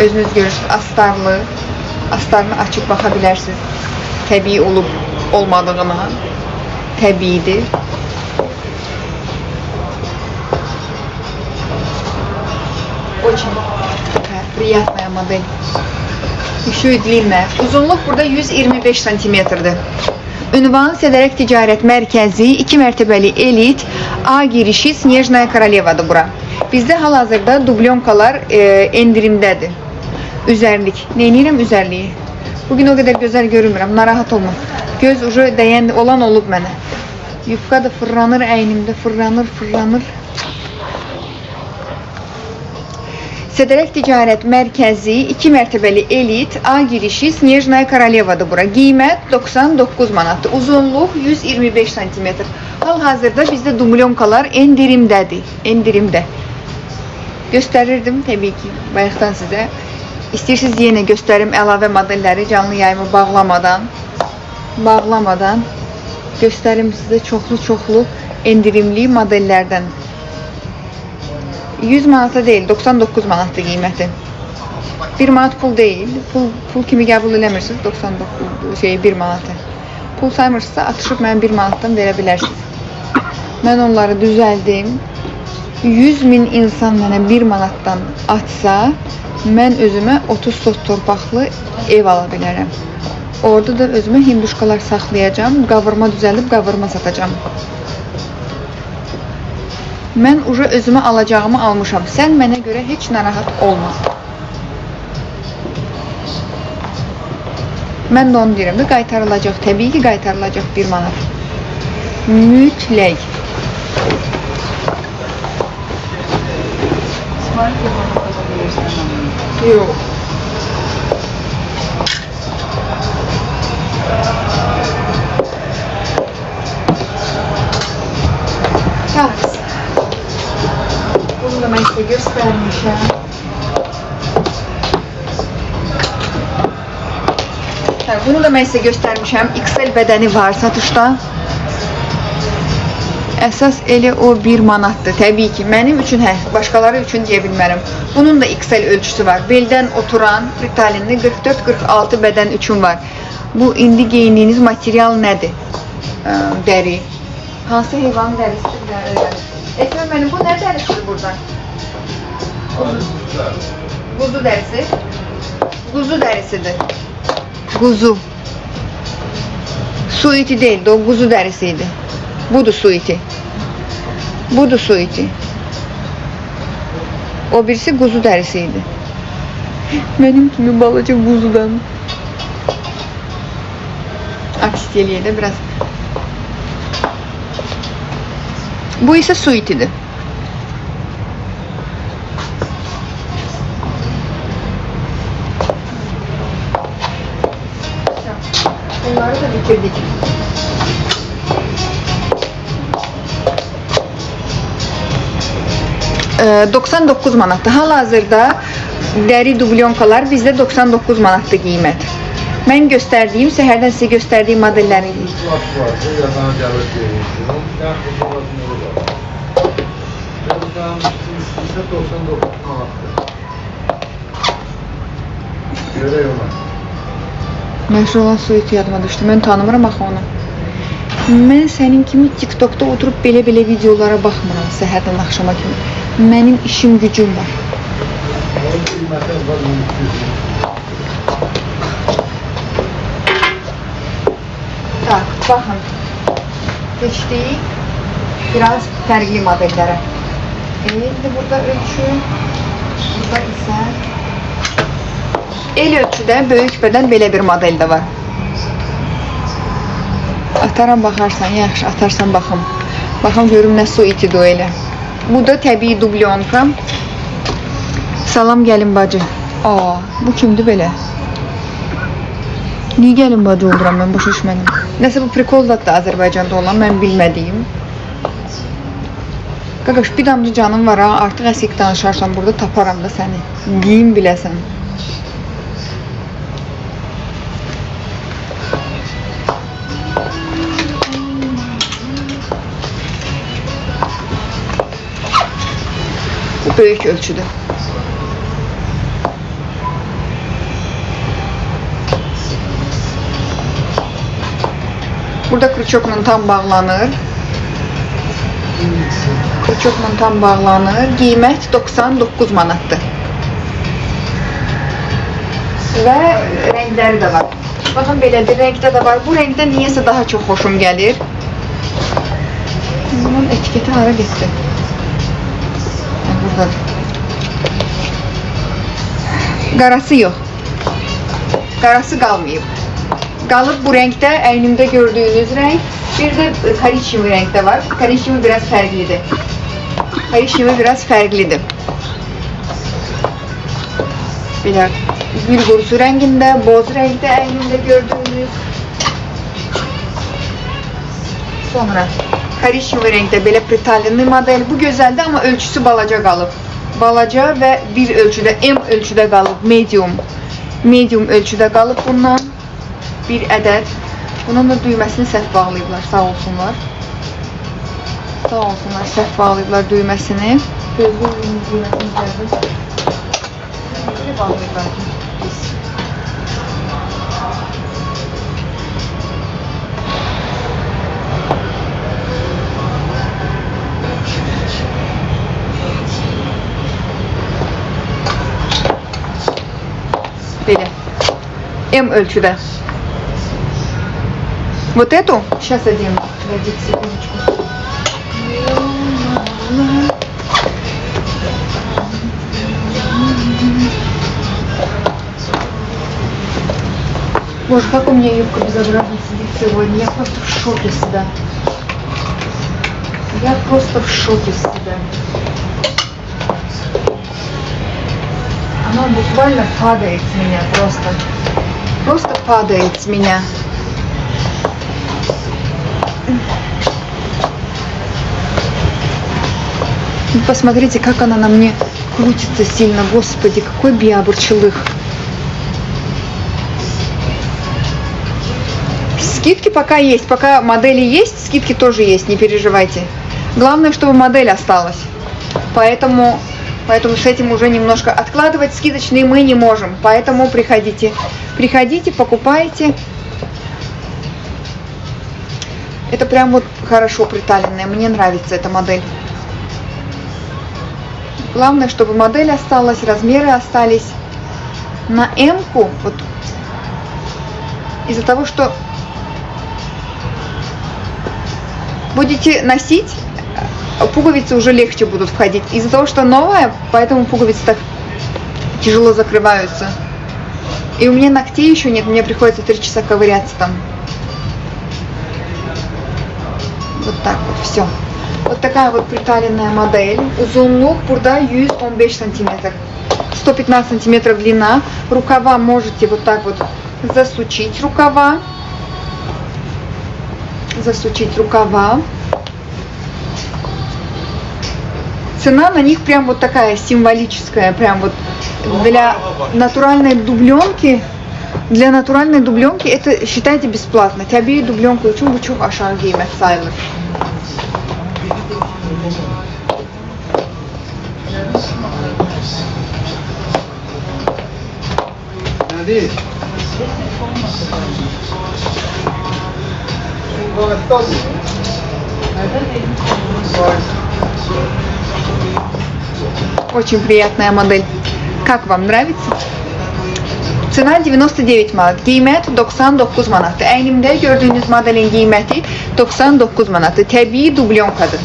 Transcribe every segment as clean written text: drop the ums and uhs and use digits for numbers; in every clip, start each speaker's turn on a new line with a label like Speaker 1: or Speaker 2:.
Speaker 1: Özünüz görürsünüz, astarlı. Astarını açıb baxa bilərsiniz. Təbii olub olmadığına. Təbiidir. Очень приятная модель. Еще и длинная. Uzunluq burada 125 santimetrdir. Ünvan Sədərək Ticarət Mərkəzi 2 mərtəbəli elit A girişi Snejnaya Koralevadır bura. Bizdə hal-hazırda dublonkalar endirimdədir. Üzərlik. Neynirəm üzərliyi? Bugün o qədər gözəl görünmürəm. Narahat olma. Göz ucu dəyən olan olub mənə. Yufka da fırlanır əynimdə. Fırlanır. Sədərək Ticarət Mərkəzi 2 mərtəbəli elit A girişi Snejnaya Koralevadır bura. Qiymət 99 manatdır. Uzunluq 125 cm. Hal-hazırda bizdə dublonkalar endirimdədir. Endirimdə. Göstərirdim təbii ki, bayaqdan sizə. İstəyirsiniz yenə göstərim əlavə modelləri canlı yayımı bağlamadan göstərim sizə çoxlu endirimli modellərdən. 100 manata deyil, 99 manatdır qiyməti. 1 manat pul deyil. Pul kimi qəbul eləmirsiniz 1 manatı. Pul saymırsınızsa atışıb mən 1 manatdan verə bilərsiniz. Mən onları düzəldim. 100.000 insan mənə 1 manatdan atsa, mən özümə 30 sot torpaqlı ev ala bilərəm. Orada da özümə hinduşkalar saxlayacağım, qavurma düzəlib qavurma satacağım. Mən uca özümə alacağımı almışam. Sən mənə görə heç narahat olma. Mən də onu deyirəm də, qaytarılacaq. Təbii ki, qaytarılacaq 1 manat. Mütləq. Yox. Bunu da mən sizə göstərmişəm. Bunu da mən sizə göstərmişəm. XL bədəni var satışda. Əsas elə o 1 manatdır. Təbii ki, mənim üçün başqaları üçün deyə bilmərəm. Bunun da XL ölçüsü var. Beldən oturan, ritalinli 44-46 bədən üçün var. Bu indi geyindiyiniz material nədir? Dəri. Hansı heyvanın dərisidir? Əsmər mənim, bu nə dərisidir buradan? Quzu dərisi. Quzu dərisidir. Quzu. Su iti deyildi, o quzu dərisiydi. Budur su iti. Budur su iti. O birisi quzu dərisiydi. Mənim kimi balaca quzudan. Aks eləyə də biraz. Bu isə su itidir. Bunları da bitirdik. Ee, 99 manatdır. Hal-hazırda dəri dublonkalar bizdə 99 manatdır qiymət. Mən göstərdiyim, səhərdən sizə göstərdiyim modelləri. Məşhur olan su iti yadıma düşdü. Mən tanımıram axı onu. Mən sənin kimi TikTok'da oturup belə videolara baxmıram səhərdən axşama kimi. Mənim işim gücüm var. Tak, baxın. Geçdik biraz fərqli modellərə. İndi burada ölçü, burada isə el ölçüdə böyük bədən belə bir model də var. Ataram baxarsan, yaxşı atarsan baxım. Baxım görüm nə su itidir o elə. Bu da təbii dublonka. Salam gəlin bacı. Aa, bu kimdir belə? Niyə gəlin bacı oluram mən, başa düşmədim. Nəsə bu prikol da Azərbaycanda olan, mən bilmədiyim. Qaqaş, bir damcı canım var ha, artıq əsik danışarsan burada taparam da səni. Deyim biləsən. Bu böyük ölçüdür. Burada krючокla tam bağlanır. Krючokla tam bağlanır. Qiymət 99 manatdır. Və rəngləri də var. Baxın belədir, rəngdə də var. Bu rəngdə niyəsə daha çox xoşum gəlir. Bunun etiketi hara getdi? Buradadır. Qarası yox. Qarası qalmayıb. Qalıb bu rəngdə, əynimdə gördüyünüz rəng. Bir də korичневый rəngdə var. Korичневый biraz fərqlidir. Korичневый biraz fərqlidir. Belə gül qurusu rəngində, boz rəngdə əynimdə gördüyünüz. Sonra korичневый rəngdə belə pritalinli model. Bu gözəldir, amma ölçüsü balaca qalıb. Balaca və bir ölçüdə, M ölçüdə qalıb, medium ölçüdə qalıb bundan bir ədəd. Bunun da düyməsini səhv bağlayıblar, sağ olsunlar. Sağ olsunlar, səhv bağlayıblar düyməsini. Düzgün düyməsini gəldim. Böyle bağlayıblar biz. Böyle. M ölçüde. Вот эту сейчас одену. Подождите секундочку. Боже, как у меня юбка безобразно сидит сегодня. Я просто в шоке себя. Я просто в шоке себя. Она буквально падает с меня просто. Просто падает с меня. Посмотрите, как она на мне крутится сильно. Господи, какой биабурчелых. Скидки пока есть. Пока модели есть, скидки тоже есть, не переживайте. Главное, чтобы модель осталась. Поэтому с этим уже немножко откладывать скидочные мы не можем. Поэтому приходите. Приходите, покупайте. Это прям вот хорошо приталенная. Мне нравится эта модель. Главное, чтобы модель осталась, размеры остались. На М-ку, вот, из-за того, что будете носить, пуговицы уже легче будут входить. Из-за того, что новая, поэтому пуговицы так тяжело закрываются. И у меня ногтей еще нет, мне приходится 3 часа ковыряться там. Вот так вот, все. Вот такая вот приталенная модель. Uzunluq burada 115 сантиметров. 115 сантиметров длина. Рукава можете вот так вот засучить рукава. Засучить рукава. Цена на них прям вот такая символическая. Прям вот для натуральной дубленки. Для натуральной дубленки это считайте бесплатно. Təbii dublenka üçün bu çox aşağı qiymət sayılır. Nədir? Очень приятная модель. Как вам, нравится? Цена 99 manat. Qiymət 99 manatdır. Əynimdə gördüyünüz modelin qiyməti 99 manatdır. Təbii dublonkadır.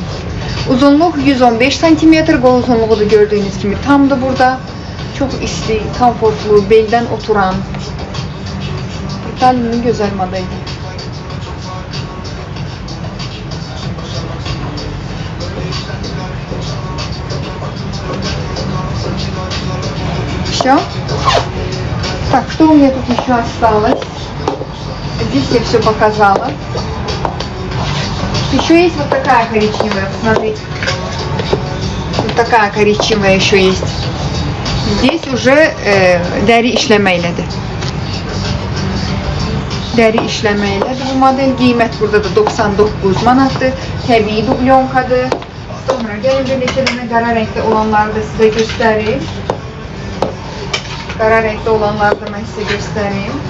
Speaker 1: Uzunluq 115 cm. Qol uzunluğu da gördüyünüz kimi tamdır burada. Çox isti, komfortlu, beldən oturan. İtalyanın gözəl modeli. Все. Так, что у меня тут еще осталось? Здесь я все показала. Еще есть вот такая коричневая, посмотрите. Вот такая коричневая еще есть. Здесь уже dəri işləməklədir. Dəri işləməklədir bu model. Qiymət burada da 99 manatdır. Təbii dublonkadır. Sonra gəlin bir neçə dənə qara rəngdə olanları da sizə göstəreyim. Qara rəngdə olanları da mən sizə göstəreyim.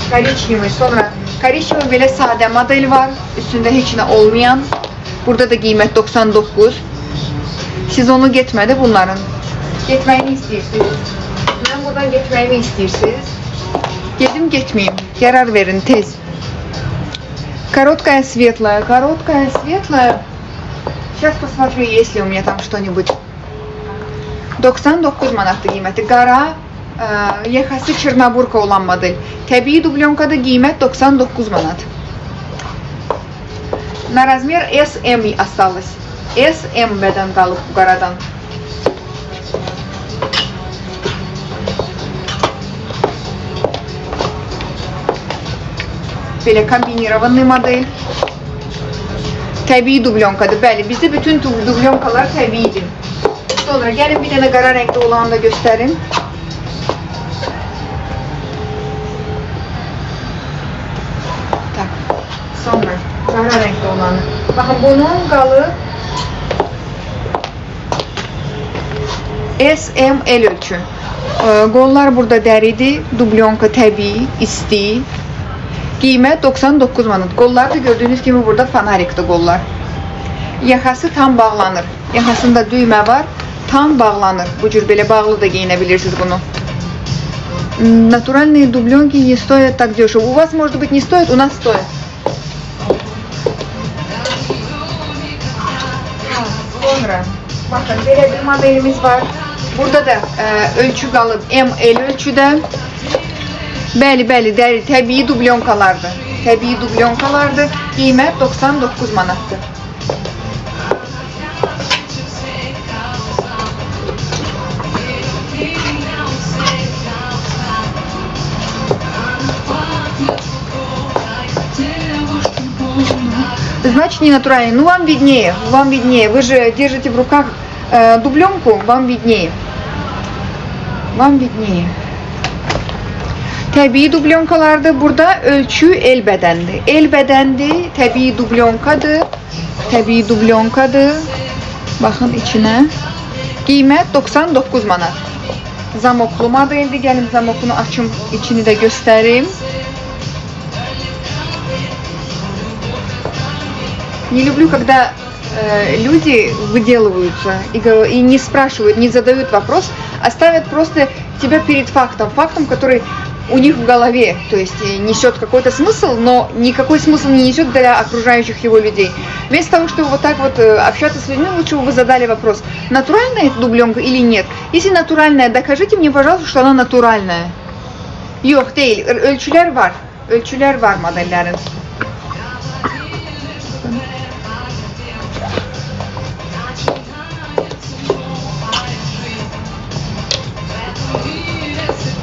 Speaker 1: Korичnevый, sonra korичnevый belə sadə model var, üstündə heç nə olmayan. Burada da qiymət 99. Siz onu getmədi bunların. Getməyini istəyirsiniz. Mən buradan getməyimi istəyirsiniz. Gedim, getməyim. Qərar verin tez. Короткая светлая. Короткая светлая. Сейчас посмотрю, есть ли у меня там что-нибудь. 99 manatlı qiyməti. Qara, yaxası çırnaburka olan model. Təbii dublonkada qiymət 99 manat. На размер SM осталось. SM bədən qalıb bu qaradan. Belə kombinirованный model. Təbii dublonkadır. Bəli, bizdə bütün dublonkalar təbiidir. Sonra gəlin bir dənə qara rəngli olanı da göstərim. Tak. Sonra qara rəngli olanı. Baxın, bunun qalı SML ölçü. Qollar burada dəridir. Dublonka təbii, isti. Qiymət 99 manat. Qollar da gördüyünüz kimi burada fanarikdir qollar. Yaxası tam bağlanır. Yaxasında düymə var. Tam bağlanır. Bu cür belə bağlı da giyinə bilirsiniz bunu. Натуральные дубленки не стоят так дешево. У вас, может быть, не стоит, у нас стоит. Sonra, bakın belə bir modelimiz var. Burada da ölçü qalıb ML ölçüdə. Bəli, dəri, təbii dublonkalardır. Təbii dublonkalardır. Qiymət 99 manatdır. Значит, не натуральный. Ну, вам виднее, вам виднее. Вы же держите в руках дубленку, вам виднее. Вам виднее. Təbii dublonkalarda burada ölçü el bədəndir. El bədəndir, təbii dublonkadır. Təbii dublonkadır. Baxın içinə. Qiymət 99 manat. Zamoklu modeldir. Gəlin zamoklunu açım, içini də göstərim. Не люблю, когда люди выделываются и не спрашивают, не задают вопрос, а ставят просто тебя перед фактом, который у них в голове, то есть несет какой-то смысл, но никакой смысл не несет для окружающих его людей. Вместо того, чтобы вот так вот общаться с людьми, лучше бы вы задали вопрос, натуральная эта дубленка или нет. Если натуральная, докажите мне, пожалуйста, что она натуральная. Yok değil, ölçüler var modellerin.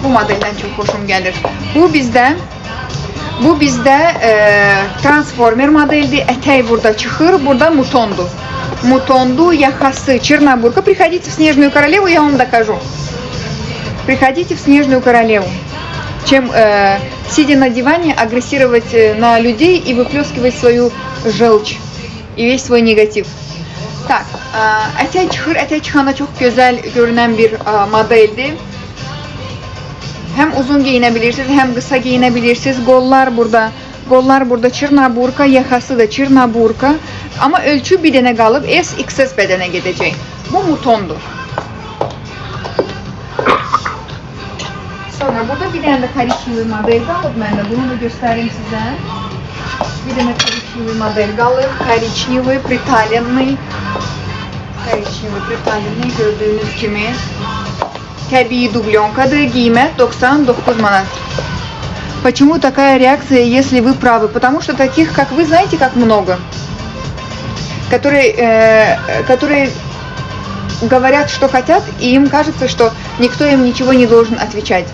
Speaker 1: Bu modelden çok hoşum gəlir. Bu bizdə transformer modeldir. Ətək burada çıxır, burada mutondur. Mutondu, yaxası, чернобурка. Приходите в Снежную Королеву, я вам докажу. Приходите в Снежную Королеву. Чем сидя на диване агрессировать на людей и выплескивать свою желчь и весь свой негатив. Так, ətək çıxanda çox gözəl görünən bir modeldir. Hem uzun giyinebilirsiniz, hem kısa giyinebilirsiniz. Qollar burada çırnaburka, yaxası da çırnaburka. Ama ölçü bir dənə qalıb SXS bədənə gedəcək. Bu mutondur. Sonra burada bir dənə də korичневый model qalıb məndə. Bunu da göstərim sizə. Bir dənə korичневый model qalıb. Korичневый, приталенный. Korичневый, приталенный gördüğünüz kimi. Təbii dublonkadır, qiymət 99 manat. Почему такая реакция, если вы правы? Потому что таких, как вы, знаете, как много. Которые говорят, что хотят, и им кажется, что никто им ничего не должен отвечать.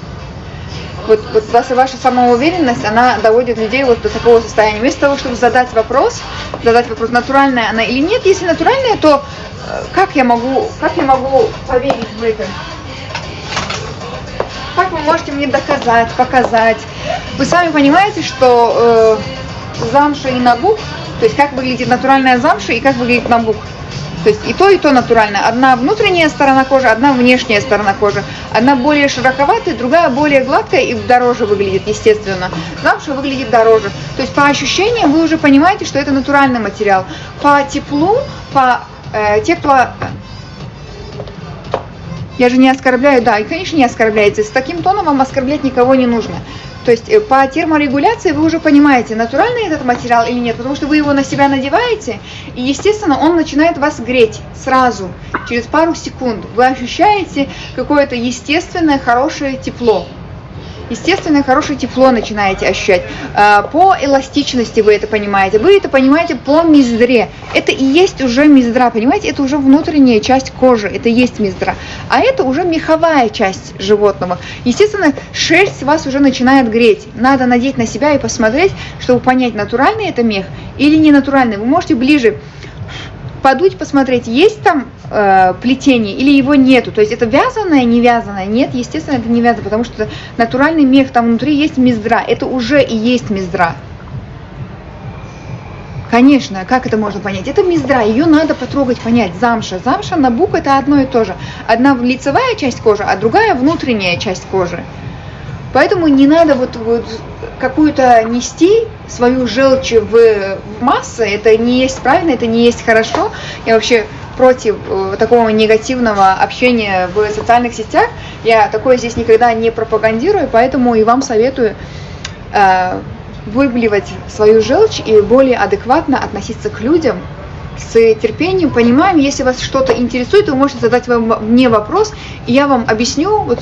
Speaker 1: Вот ваша самоуверенность, она доводит людей вот до такого состояния. Вместо того, чтобы задать вопрос, натуральная она или нет. Если натуральная, то как я могу поверить в это? Как вы можете мне доказать, показать? Вы сами понимаете, что замша и набук, то есть как выглядит натуральная замша и как выглядит набук. То есть и то натурально. Одна внутренняя сторона кожи, одна внешняя сторона кожи. Одна более широковатая, другая более гладкая и дороже выглядит, естественно. Замша выглядит дороже. То есть по ощущениям вы уже понимаете, что это натуральный материал. По теплу, по тепло... Я же не оскорбляю, да, и, конечно, не оскорбляете. С таким тоном вам оскорблять никого не нужно. То есть по терморегуляции вы уже понимаете, натуральный этот материал или нет, потому что вы его на себя надеваете, и, естественно, он начинает вас греть сразу, через пару секунд. Вы ощущаете какое-то естественное, хорошее тепло. Естественное, хорошее тепло начинаете ощущать. По эластичности вы это понимаете. Вы это понимаете по миздре. Это и есть уже миздра, понимаете? Это уже внутренняя часть кожи. Это и есть миздра. А это уже меховая часть животного. Естественно, шерсть вас уже начинает греть. Надо надеть на себя и посмотреть, чтобы понять, натуральный это мех или не натуральный. Вы можете ближе подуть, посмотреть, есть там плетение или его нету. То есть это вязаное, не вязаное? Нет, естественно, это не вязано, потому что натуральный мех, там внутри есть миздра. Это уже и есть миздра. Конечно, как это можно понять? Это миздра, ее надо потрогать, понять. Замша. Замша, набук это одно и то же. Одна лицевая часть кожи, а другая внутренняя часть кожи. Поэтому не надо вот какую-то нести свою желчь в массы. Это не есть правильно, это не есть хорошо. Я вообще против такого негативного общения в социальных сетях. Я такое здесь никогда не пропагандирую, поэтому и вам советую выблевать свою желчь и более адекватно относиться к людям с терпением, понимаем, если вас что-то интересует, вы можете задать мне вопрос, и я вам объясню вот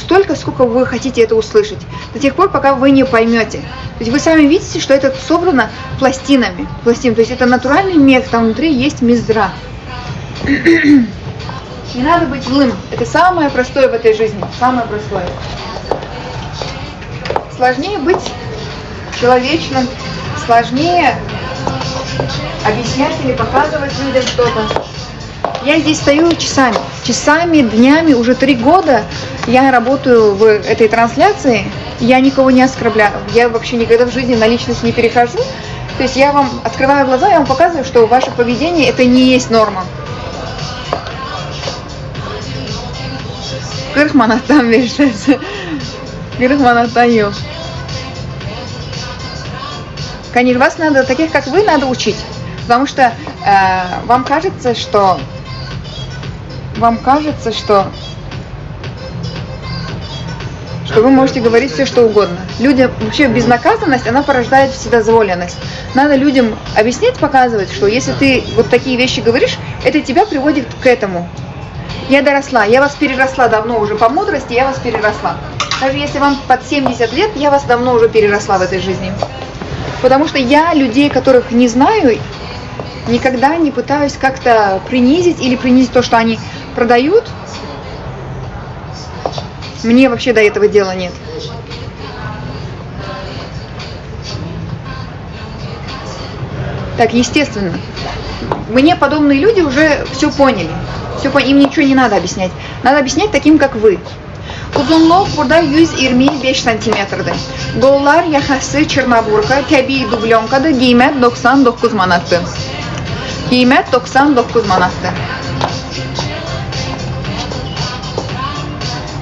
Speaker 1: столько, сколько вы хотите это услышать, до тех пор, пока вы не поймете. То есть вы сами видите, что это собрано пластинами, то есть это натуральный мех, там внутри есть миздра. Не надо быть злым, это самое простое в этой жизни, самое простое. Сложнее быть человечным, сложнее объяснять или показывать людям что-то. Я здесь стою часами, днями, уже 3 года я работаю в этой трансляции, я никого не оскорбляю, я вообще никогда в жизни на личность не перехожу, то есть я вам открываю глаза, я вам показываю, что ваше поведение это не есть норма. Кырхманаттан веришь, Кырхманаттан. Конечно, вас надо, таких как вы, надо учить. Потому что вам кажется, что вы можете говорить все, что угодно. Людям вообще безнаказанность, она порождает вседозволенность. Надо людям объяснять, показывать, что если ты вот такие вещи говоришь, это тебя приводит к этому. Я доросла, я вас переросла давно уже по мудрости, я вас переросла. Даже если вам под 70 лет, я вас давно уже переросла в этой жизни. Потому что я людей, которых не знаю, никогда не пытаюсь как-то принизить или принизить то, что они продают. Мне вообще до этого дела нет. Так, естественно. Мне подобные люди уже все поняли. Им ничего не надо объяснять. Надо объяснять таким, как вы. Uzunluq burada 125 santimetrdir. Qollar yaxası Çırnaburqa, təbii dublonkadır. Qiymət 99 manatdır. Qiymət 99 manatdır.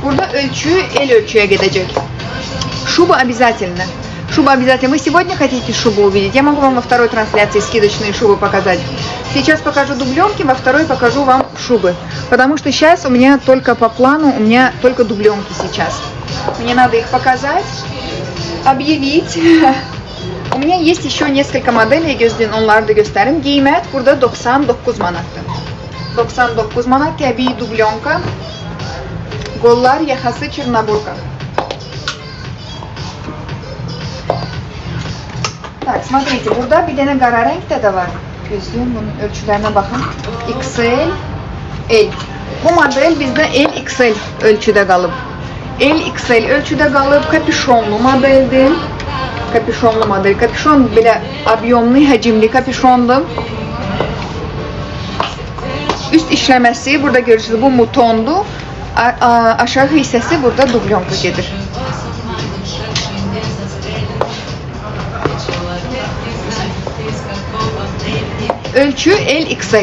Speaker 1: Burada ölçü el ölçüye gidecek. Шуба обязательно. Шуба обязательно. Вы сегодня хотите шубу увидеть? Я могу вам во второй трансляции скидочные шубы показать. Сейчас покажу дубленки, во второй покажу вам шубы. Потому что сейчас у меня только по плану, у меня только дубленки сейчас. Мне надо их показать, объявить. У меня есть еще несколько моделей, onları da gösterim. Qiymət burada 99 manatdır. 99 manat təbii dublenka. Qollar yaxası Çırnaburqa. Так, смотрите, burada bir tane qara renkdə də var. Gözlüyüm, bunun ölçülerine bakın. XL, L. Bu model bizde LXL ölçüde kalıp. LXL ölçüde kalıp kapüşonlu modeldir. Kapüşonlu model. Kapüşon bile объемный, hacimli kapüşondur. Üst işlemesi burada görürsünüz, bu mutondu. Aşağı hissesi burada dublonka gelir. Ölçü LXL.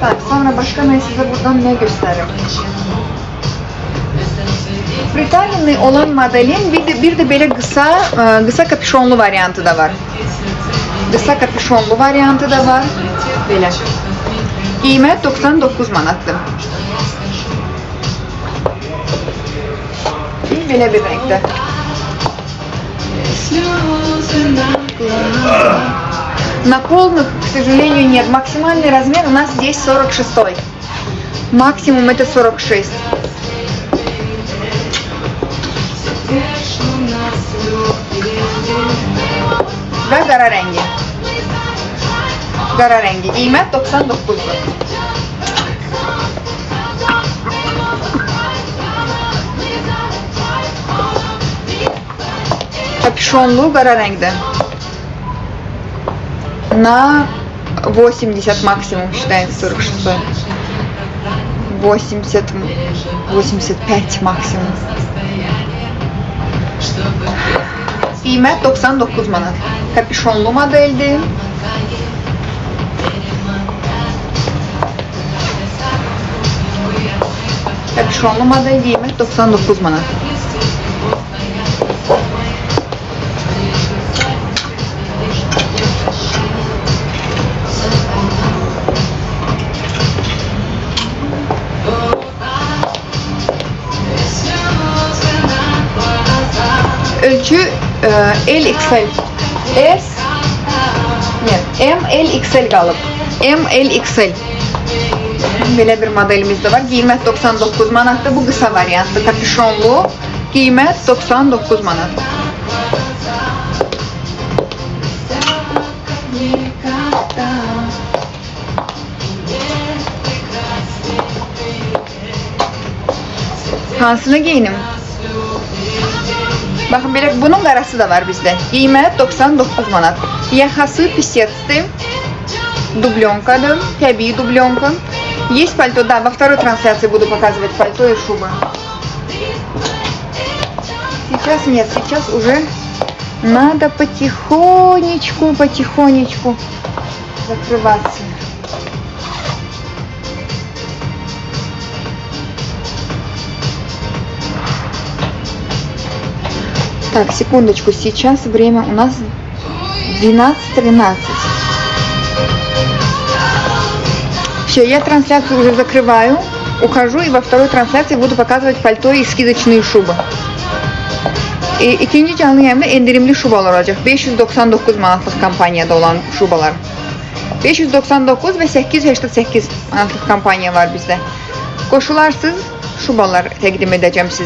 Speaker 1: Tak, sonra başka ben size buradan ne gösteririm? Britanyalı olan modelin bir de belə qısa kapüşonlu variantı da var. Qısa kapüşonlu variantı da var. Belə. Qiymət 99 manatdır. Belə bir renkdə. На полных, к сожалению, нет. Максимальный размер у нас здесь 46. Максимум это 46. Ve qara rengi. Qara rengi. Qiymət 99'dur. Капюшонlu qara rəngdə. На 80 максимум считаем 46. 85 максимум. Qiymət 99 manat. Kapüşonlu modeldir. Kapüşonlu model qiymət 99 manat. Ölçü LXL. S MLXL qalıb. MLXL. Belə bir modelimiz də var. Qiymət 99 manatdır. Bu qısa variantdır. Kapüşonlu. Qiymət 99 manat. Hansını giyinim? Bakın belə bunun qarası da var bizdə. Qiymət 99 manat. Yaxası pisetsdir. Дубленка, təbii дубленка. Есть пальто, да, во второй трансляции буду показывать пальто и шубы. Сейчас нет, сейчас уже надо потихонечку закрываться. Так, секундочку, сейчас время у нас 12:13. Все, я трансляцию уже закрываю, ухожу и во второй трансляции буду показывать пальто и скидочные шубы. İkinci canlı yayımda endirimli şubalar olacak. 599 manatlıq kampaniyada olan şubalar. 599 ve 888 manatlıq kampanya var bizde. Qoşularsız şubalar təqdim edəcəm sizə.